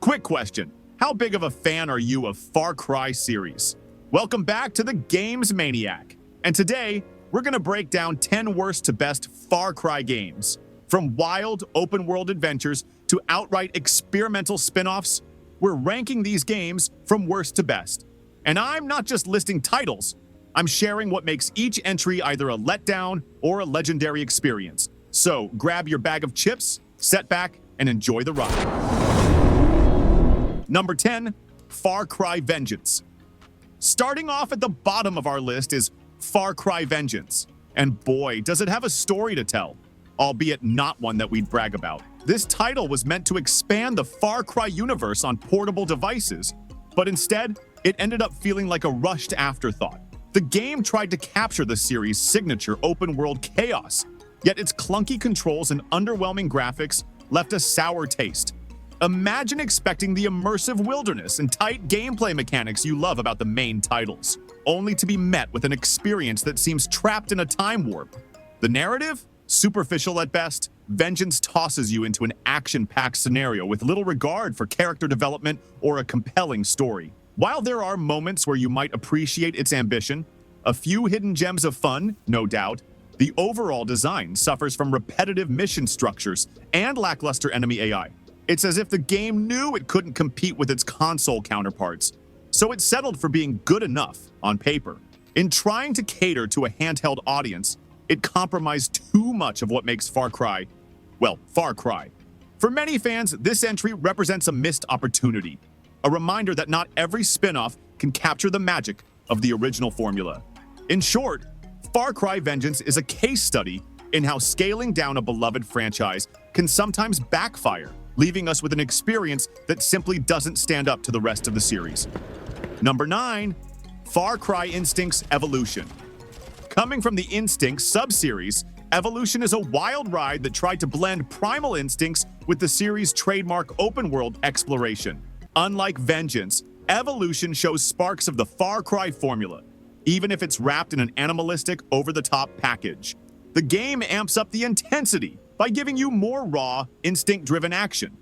Quick question. How big of a fan are you of Far Cry series? Welcome back to the Games Maniac. And today, we're going to break down 10 worst to best Far Cry games. From wild, open-world adventures to outright experimental spin-offs, we're ranking these games from worst to best. And I'm not just listing titles. I'm sharing what makes each entry either a letdown or a legendary experience. So grab your bag of chips, sit back, and enjoy the ride. Number 10, Far Cry Vengeance. Starting off at the bottom of our list is Far Cry Vengeance. And boy, does it have a story to tell, albeit not one that we'd brag about. This title was meant to expand the Far Cry universe on portable devices, but instead, it ended up feeling like a rushed afterthought. The game tried to capture the series' signature open-world chaos, yet its clunky controls and underwhelming graphics left a sour taste. Imagine expecting the immersive wilderness and tight gameplay mechanics you love about the main titles, only to be met with an experience that seems trapped in a time warp. The narrative? Superficial at best, Vengeance tosses you into an action-packed scenario with little regard for character development or a compelling story. While there are moments where you might appreciate its ambition, a few hidden gems of fun, no doubt, the overall design suffers from repetitive mission structures and lackluster enemy AI. It's as if the game knew it couldn't compete with its console counterparts, so it settled for being good enough on paper. In trying to cater to a handheld audience, it compromised too much of what makes Far Cry, well, Far Cry. For many fans, this entry represents a missed opportunity, a reminder that not every spin-off can capture the magic of the original formula. In short, Far Cry Vengeance is a case study in how scaling down a beloved franchise can sometimes backfire, leaving us with an experience that simply doesn't stand up to the rest of the series. Number 9, Far Cry Instincts Evolution. Coming from the Instincts sub-series, Evolution is a wild ride that tried to blend primal instincts with the series' trademark open-world exploration. Unlike Vengeance, Evolution shows sparks of the Far Cry formula, even if it's wrapped in an animalistic, over-the-top package. The game amps up the intensity by giving you more raw, instinct-driven action,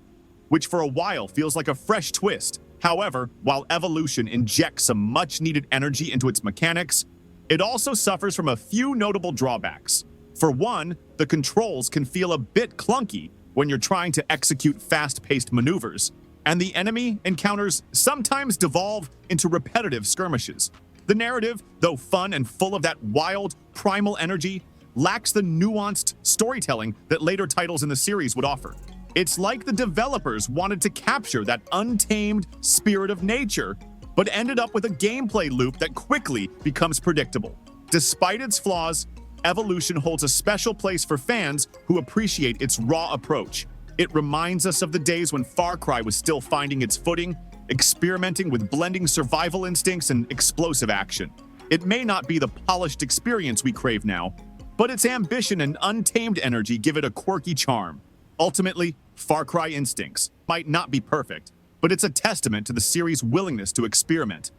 which for a while feels like a fresh twist. However, while Evolution injects some much-needed energy into its mechanics, it also suffers from a few notable drawbacks. For one, the controls can feel a bit clunky when you're trying to execute fast-paced maneuvers, and the enemy encounters sometimes devolve into repetitive skirmishes. The narrative, though fun and full of that wild, primal energy, lacks the nuanced storytelling that later titles in the series would offer. It's like the developers wanted to capture that untamed spirit of nature, but ended up with a gameplay loop that quickly becomes predictable. Despite its flaws, Evolution holds a special place for fans who appreciate its raw approach. It reminds us of the days when Far Cry was still finding its footing, experimenting with blending survival instincts and explosive action. It may not be the polished experience we crave now, but its ambition and untamed energy give it a quirky charm. Ultimately, Far Cry Instincts might not be perfect, but it's a testament to the series' willingness to experiment,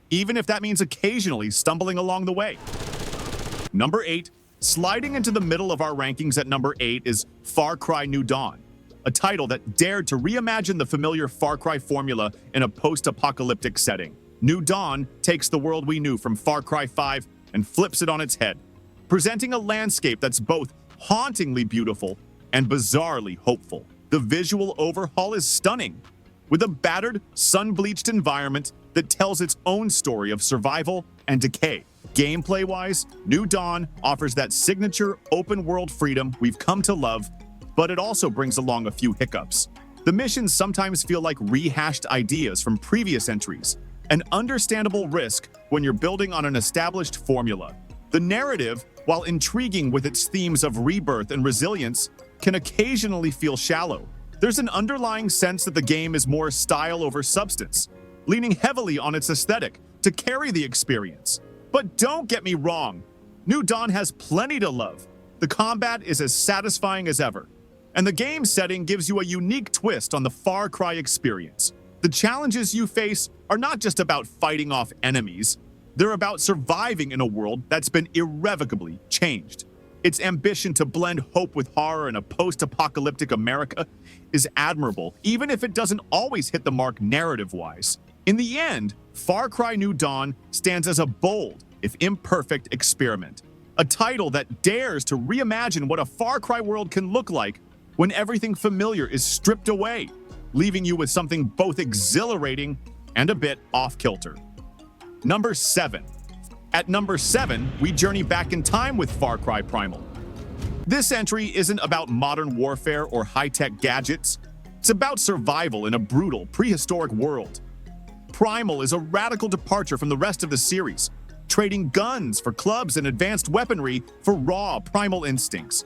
even if that means occasionally stumbling along the way. Number 8, sliding into the middle of our rankings at number 8 is Far Cry New Dawn, a title that dared to reimagine the familiar Far Cry formula in a post-apocalyptic setting. New Dawn takes the world we knew from Far Cry 5 and flips it on its head, presenting a landscape that's both hauntingly beautiful and bizarrely hopeful. The visual overhaul is stunning, with a battered, sun-bleached environment that tells its own story of survival and decay. Gameplay-wise, New Dawn offers that signature open-world freedom we've come to love, but it also brings along a few hiccups. The missions sometimes feel like rehashed ideas from previous entries, an understandable risk when you're building on an established formula. The narrative, while intriguing with its themes of rebirth and resilience, can occasionally feel shallow. There's an underlying sense that the game is more style over substance, leaning heavily on its aesthetic to carry the experience. But don't get me wrong, New Dawn has plenty to love. The combat is as satisfying as ever, and the game setting gives you a unique twist on the Far Cry experience. The challenges you face are not just about fighting off enemies, they're about surviving in a world that's been irrevocably changed. Its ambition to blend hope with horror in a post-apocalyptic America is admirable, even if it doesn't always hit the mark narrative-wise. In the end, Far Cry New Dawn stands as a bold, if imperfect, experiment. A title that dares to reimagine what a Far Cry world can look like when everything familiar is stripped away, leaving you with something both exhilarating and a bit off-kilter. Number 7. At number 7, we journey back in time with Far Cry Primal. This entry isn't about modern warfare or high-tech gadgets. It's about survival in a brutal, prehistoric world. Primal is a radical departure from the rest of the series, trading guns for clubs and advanced weaponry for raw, primal instincts.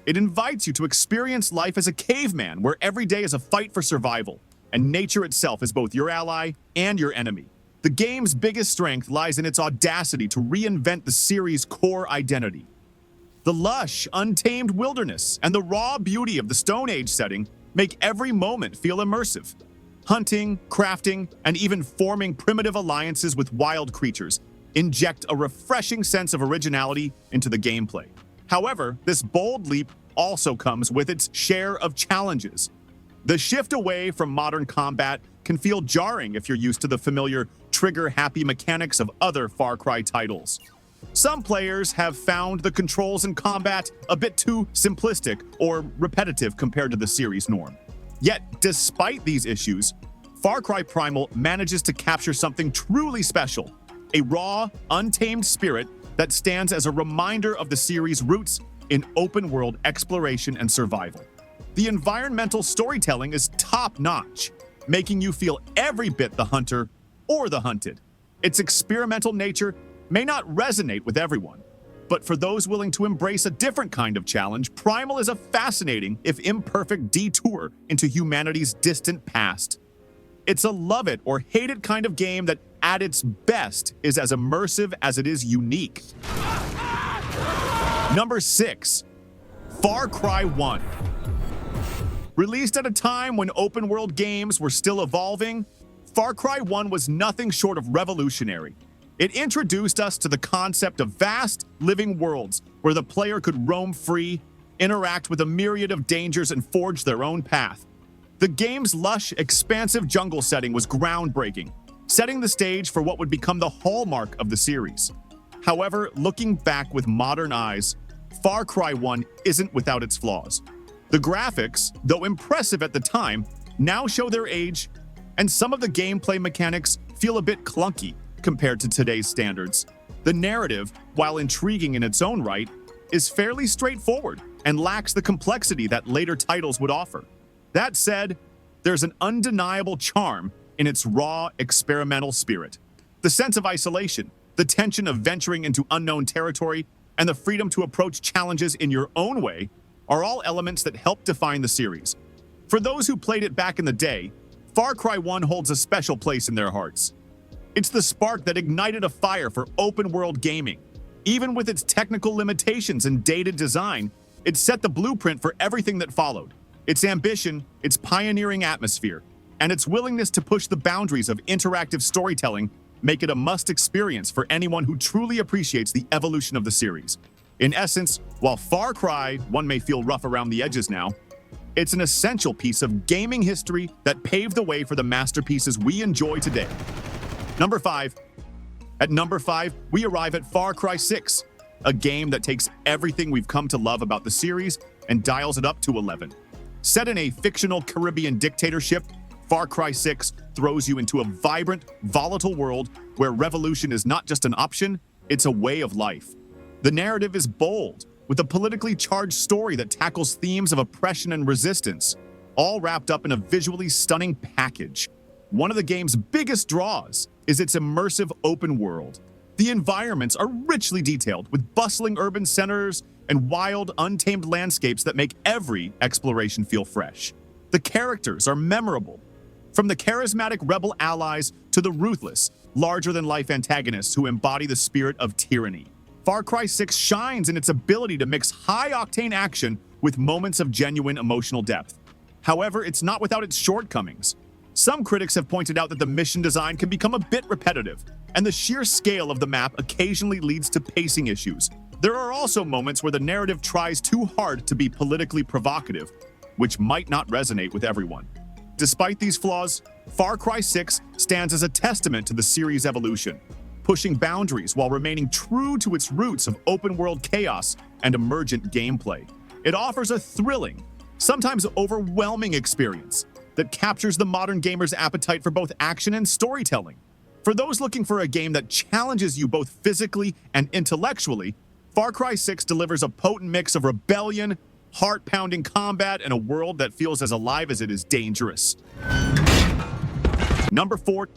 It invites you to experience life as a caveman where every day is a fight for survival, and nature itself is both your ally and your enemy. The game's biggest strength lies in its audacity to reinvent the series' core identity. The lush, untamed wilderness and the raw beauty of the Stone Age setting make every moment feel immersive. Hunting, crafting, and even forming primitive alliances with wild creatures inject a refreshing sense of originality into the gameplay. However, this bold leap also comes with its share of challenges. The shift away from modern combat can feel jarring if you're used to the familiar trigger-happy mechanics of other Far Cry titles. Some players have found the controls in combat a bit too simplistic or repetitive compared to the series norm. Yet, despite these issues, Far Cry Primal manages to capture something truly special, a raw, untamed spirit that stands as a reminder of the series' roots in open-world exploration and survival. The environmental storytelling is top-notch, making you feel every bit the hunter or the hunted. Its experimental nature may not resonate with everyone, but for those willing to embrace a different kind of challenge, Primal is a fascinating, if imperfect, detour into humanity's distant past. It's a love it or hate it kind of game that, at its best, is as immersive as it is unique. Number 6. Far Cry 1. Released at a time when open-world games were still evolving, Far Cry 1 was nothing short of revolutionary. It introduced us to the concept of vast, living worlds where the player could roam free, interact with a myriad of dangers, and forge their own path. The game's lush, expansive jungle setting was groundbreaking, setting the stage for what would become the hallmark of the series. However, looking back with modern eyes, Far Cry 1 isn't without its flaws. The graphics, though impressive at the time, now show their age, and some of the gameplay mechanics feel a bit clunky compared to today's standards. The narrative, while intriguing in its own right, is fairly straightforward and lacks the complexity that later titles would offer. That said, there's an undeniable charm in its raw, experimental spirit. The sense of isolation, the tension of venturing into unknown territory, and the freedom to approach challenges in your own way are all elements that help define the series. For those who played it back in the day, Far Cry 1 holds a special place in their hearts. It's the spark that ignited a fire for open-world gaming. Even with its technical limitations and dated design, it set the blueprint for everything that followed. Its ambition, its pioneering atmosphere, and its willingness to push the boundaries of interactive storytelling make it a must experience for anyone who truly appreciates the evolution of the series. In essence, while Far Cry 1 may feel rough around the edges now, it's an essential piece of gaming history that paved the way for the masterpieces we enjoy today. Number 5. At number 5, we arrive at Far Cry 6, a game that takes everything we've come to love about the series and dials it up to 11. Set in a fictional Caribbean dictatorship, Far Cry 6 throws you into a vibrant, volatile world where revolution is not just an option, it's a way of life. The narrative is bold, with a politically charged story that tackles themes of oppression and resistance, all wrapped up in a visually stunning package. One of the game's biggest draws is its immersive open world. The environments are richly detailed, with bustling urban centers and wild, untamed landscapes that make every exploration feel fresh. The characters are memorable, from the charismatic rebel allies to the ruthless, larger-than-life antagonists who embody the spirit of tyranny. Far Cry 6 shines in its ability to mix high-octane action with moments of genuine emotional depth. However, it's not without its shortcomings. Some critics have pointed out that the mission design can become a bit repetitive, and the sheer scale of the map occasionally leads to pacing issues. There are also moments where the narrative tries too hard to be politically provocative, which might not resonate with everyone. Despite these flaws, Far Cry 6 stands as a testament to the series' evolution, pushing boundaries while remaining true to its roots of open-world chaos and emergent gameplay. It offers a thrilling, sometimes overwhelming experience that captures the modern gamer's appetite for both action and storytelling. For those looking for a game that challenges you both physically and intellectually, Far Cry 6 delivers a potent mix of rebellion, heart-pounding combat, and a world that feels as alive as it is dangerous. Number 4.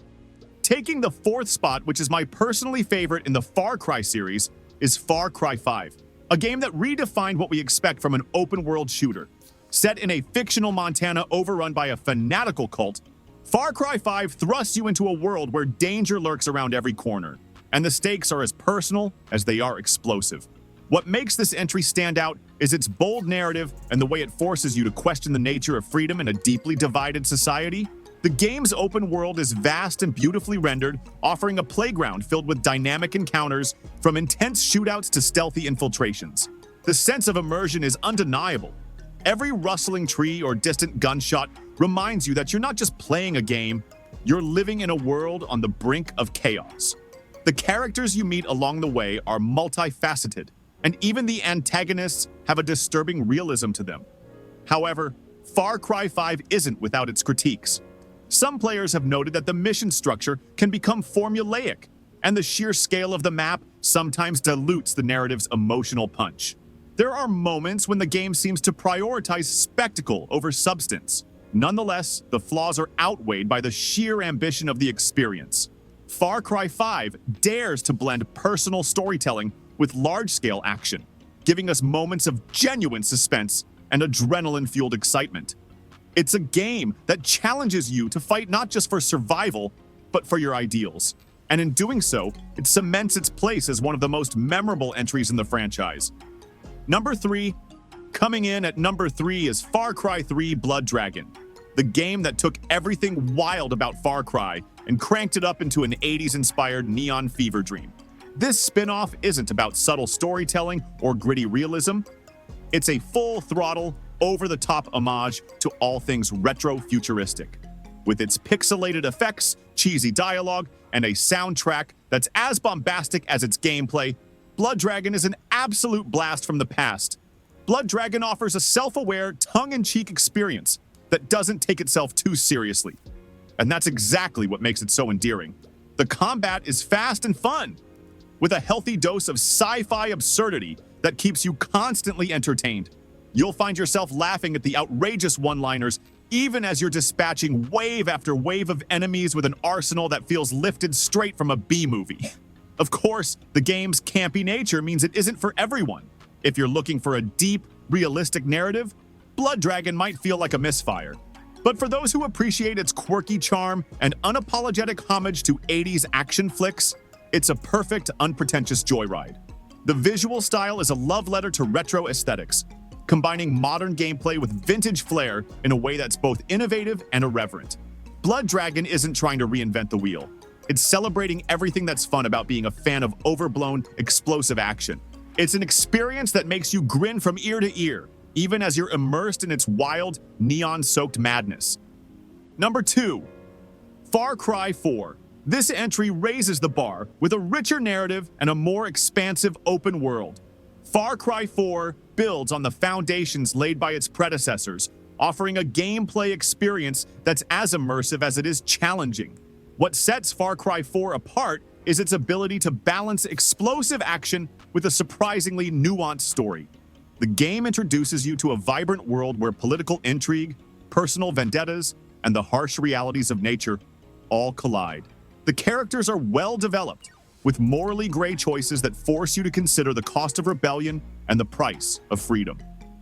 Taking the 4th spot, which is my personally favorite in the Far Cry series, is Far Cry 5, a game that redefined what we expect from an open-world shooter. Set in a fictional Montana overrun by a fanatical cult, Far Cry 5 thrusts you into a world where danger lurks around every corner, and the stakes are as personal as they are explosive. What makes this entry stand out is its bold narrative and the way it forces you to question the nature of freedom in a deeply divided society. The game's open world is vast and beautifully rendered, offering a playground filled with dynamic encounters, from intense shootouts to stealthy infiltrations. The sense of immersion is undeniable. Every rustling tree or distant gunshot reminds you that you're not just playing a game, you're living in a world on the brink of chaos. The characters you meet along the way are multifaceted, and even the antagonists have a disturbing realism to them. However, Far Cry 5 isn't without its critiques. Some players have noted that the mission structure can become formulaic, and the sheer scale of the map sometimes dilutes the narrative's emotional punch. There are moments when the game seems to prioritize spectacle over substance. Nonetheless, the flaws are outweighed by the sheer ambition of the experience. Far Cry 5 dares to blend personal storytelling with large-scale action, giving us moments of genuine suspense and adrenaline-fueled excitement. It's a game that challenges you to fight not just for survival, but for your ideals. And in doing so, it cements its place as one of the most memorable entries in the franchise. Number 3. Coming in at number 3 is Far Cry 3 Blood Dragon, the game that took everything wild about Far Cry and cranked it up into an 80s-inspired neon fever dream. This spin-off isn't about subtle storytelling or gritty realism. It's a full-throttle, over-the-top homage to all things retro-futuristic. With its pixelated effects, cheesy dialogue, and a soundtrack that's as bombastic as its gameplay, Blood Dragon is an absolute blast from the past. Blood Dragon offers a self-aware, tongue-in-cheek experience that doesn't take itself too seriously. And that's exactly what makes it so endearing. The combat is fast and fun, with a healthy dose of sci-fi absurdity that keeps you constantly entertained. You'll find yourself laughing at the outrageous one-liners even as you're dispatching wave after wave of enemies with an arsenal that feels lifted straight from a B-movie. Of course, the game's campy nature means it isn't for everyone. If you're looking for a deep, realistic narrative, Blood Dragon might feel like a misfire. But for those who appreciate its quirky charm and unapologetic homage to 80s action flicks, it's a perfect, unpretentious joyride. The visual style is a love letter to retro aesthetics, combining modern gameplay with vintage flair in a way that's both innovative and irreverent. Blood Dragon isn't trying to reinvent the wheel. It's celebrating everything that's fun about being a fan of overblown, explosive action. It's an experience that makes you grin from ear to ear, even as you're immersed in its wild, neon-soaked madness. Number 2. Far Cry 4. This entry raises the bar with a richer narrative and a more expansive open world. Far Cry 4 builds on the foundations laid by its predecessors, offering a gameplay experience that's as immersive as it is challenging. What sets Far Cry 4 apart is its ability to balance explosive action with a surprisingly nuanced story. The game introduces you to a vibrant world where political intrigue, personal vendettas, and the harsh realities of nature all collide. The characters are well developed, with morally gray choices that force you to consider the cost of rebellion and the price of freedom.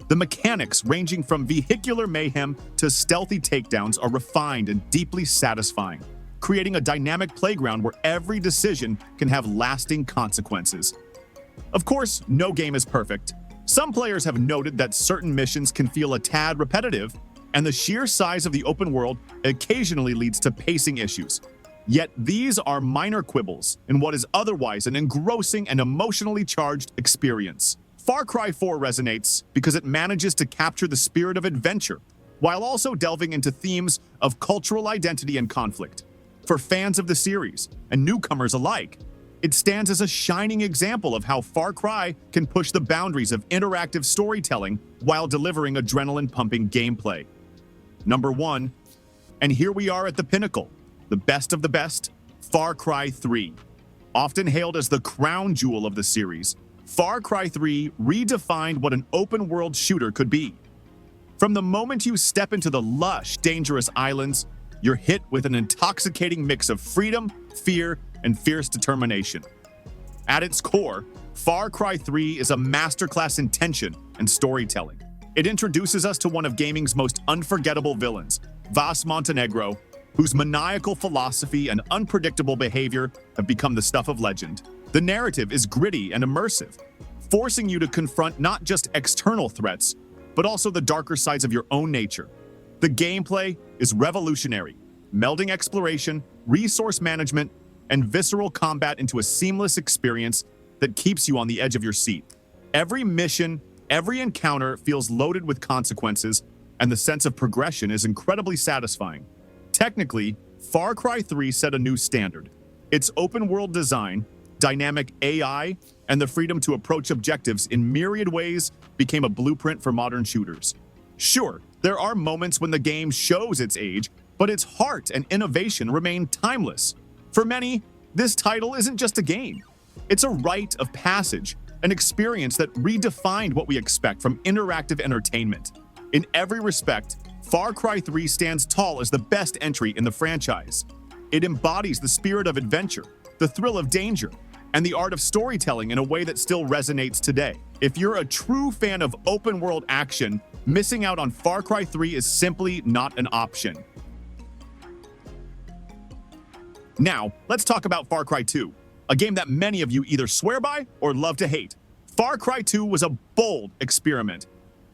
The mechanics, ranging from vehicular mayhem to stealthy takedowns, are refined and deeply satisfying, creating a dynamic playground where every decision can have lasting consequences. Of course, no game is perfect. Some players have noted that certain missions can feel a tad repetitive, and the sheer size of the open world occasionally leads to pacing issues. Yet these are minor quibbles in what is otherwise an engrossing and emotionally charged experience. Far Cry 4 resonates because it manages to capture the spirit of adventure, while also delving into themes of cultural identity and conflict. For fans of the series and newcomers alike, it stands as a shining example of how Far Cry can push the boundaries of interactive storytelling while delivering adrenaline-pumping gameplay. Number 1, and here we are at the pinnacle, the best of the best, Far Cry 3. Often hailed as the crown jewel of the series, Far Cry 3 redefined what an open-world shooter could be. From the moment you step into the lush, dangerous islands, you're hit with an intoxicating mix of freedom, fear, and fierce determination. At its core, Far Cry 3 is a masterclass in tension and storytelling. It introduces us to one of gaming's most unforgettable villains, Vaas Montenegro, whose maniacal philosophy and unpredictable behavior have become the stuff of legend. The narrative is gritty and immersive, forcing you to confront not just external threats, but also the darker sides of your own nature. The gameplay is revolutionary, melding exploration, resource management, and visceral combat into a seamless experience that keeps you on the edge of your seat. Every mission, every encounter feels loaded with consequences, and the sense of progression is incredibly satisfying. Technically, Far Cry 3 set a new standard. Its open-world design, dynamic AI, and the freedom to approach objectives in myriad ways became a blueprint for modern shooters. Sure, there are moments when the game shows its age, but its heart and innovation remain timeless. For many, this title isn't just a game. It's a rite of passage, an experience that redefined what we expect from interactive entertainment. In every respect, Far Cry 3 stands tall as the best entry in the franchise. It embodies the spirit of adventure, the thrill of danger, and the art of storytelling in a way that still resonates today. If you're a true fan of open-world action, missing out on Far Cry 3 is simply not an option. Now, let's talk about Far Cry 2, a game that many of you either swear by or love to hate. Far Cry 2 was a bold experiment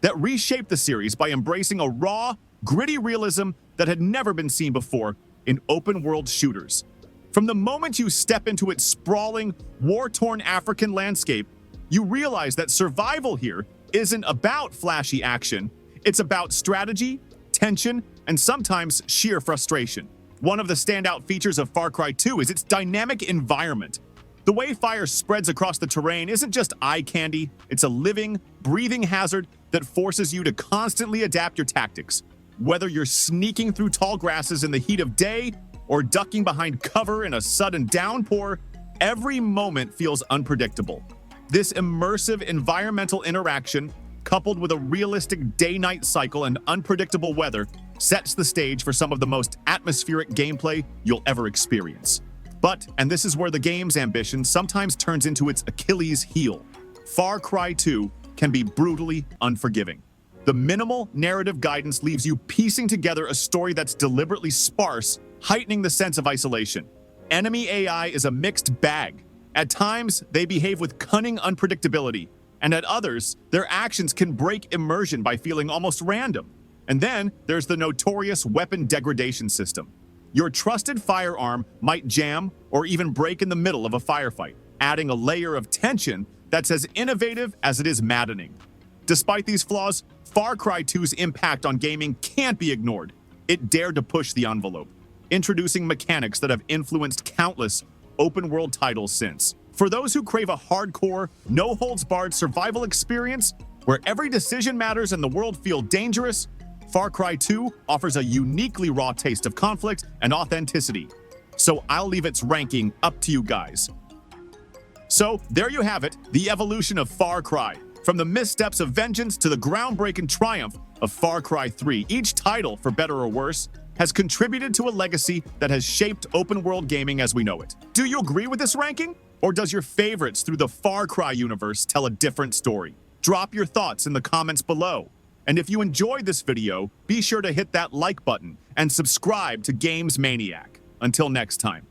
that reshaped the series by embracing a raw, gritty realism that had never been seen before in open-world shooters. From the moment you step into its sprawling, war-torn African landscape, you realize that survival here isn't about flashy action. It's about strategy, tension, and sometimes sheer frustration. One of the standout features of Far Cry 2 is its dynamic environment. The way fire spreads across the terrain isn't just eye candy, it's a living, breathing hazard that forces you to constantly adapt your tactics. Whether you're sneaking through tall grasses in the heat of day or ducking behind cover in a sudden downpour, every moment feels unpredictable. This immersive environmental interaction, coupled with a realistic day-night cycle and unpredictable weather, sets the stage for some of the most atmospheric gameplay you'll ever experience. But, and this is where the game's ambition sometimes turns into its Achilles heel, Far Cry 2 can be brutally unforgiving. The minimal narrative guidance leaves you piecing together a story that's deliberately sparse, heightening the sense of isolation. Enemy AI is a mixed bag. At times, they behave with cunning unpredictability, and at others, their actions can break immersion by feeling almost random. And then there's the notorious weapon degradation system. Your trusted firearm might jam or even break in the middle of a firefight, adding a layer of tension that's as innovative as it is maddening. Despite these flaws, Far Cry 2's impact on gaming can't be ignored. It dared to push the envelope, introducing mechanics that have influenced countless open-world titles since. For those who crave a hardcore, no-holds-barred survival experience where every decision matters and the world feels dangerous, Far Cry 2 offers a uniquely raw taste of conflict and authenticity. So I'll leave its ranking up to you guys. So there you have it, the evolution of Far Cry. From the missteps of vengeance to the groundbreaking triumph of Far Cry 3, each title, for better or worse, has contributed to a legacy that has shaped open-world gaming as we know it. Do you agree with this ranking? Or does your favorites through the Far Cry universe tell a different story? Drop your thoughts in the comments below. And if you enjoyed this video, be sure to hit that like button and subscribe to Games Maniac. Until next time.